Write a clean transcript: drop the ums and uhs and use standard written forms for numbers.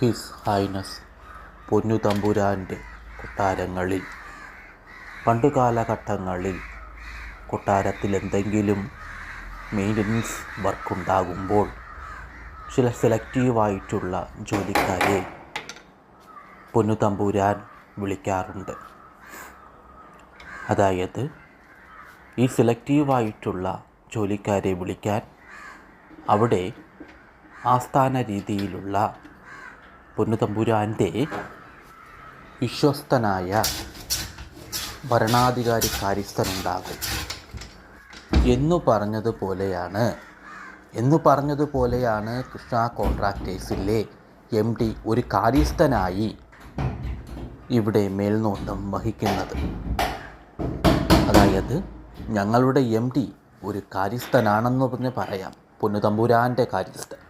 His highness പൊന്നുതമ്പുരാൻ്റെ കൊട്ടാരങ്ങളിൽ പണ്ടുകാലഘട്ടങ്ങളിൽ കൊട്ടാരത്തിൽ എന്തെങ്കിലും maintenance വർക്കുണ്ടാകുമ്പോൾ ചില സെലക്റ്റീവായിട്ടുള്ള ജോലിക്കാരെ പൊന്നുതമ്പുരാൻ വിളിക്കാറുണ്ട്. അതായത് ഈ സെലക്റ്റീവായിട്ടുള്ള ജോലിക്കാരെ വിളിക്കാൻ അവിടെ ആസ്ഥാന രീതിയിലുള്ള പൊന്നുതമ്പുരാൻ്റെ വിശ്വസ്തനായ ഭരണാധികാരി കാര്യസ്ഥനുണ്ടാകും എന്നു പറഞ്ഞതുപോലെയാണ് കൃഷ്ണ കോൺട്രാക്ടേഴ്സിലെ MD ഒരു കാര്യസ്ഥനായി ഇവിടെ മേൽനോട്ടം വഹിക്കുന്നത്. അതായത് ഞങ്ങളുടെ MD ഒരു കാര്യസ്ഥനാണെന്ന് പറഞ്ഞ് പറയാം, പൊന്നുതമ്പുരാൻ്റെ കാര്യസ്ഥൻ.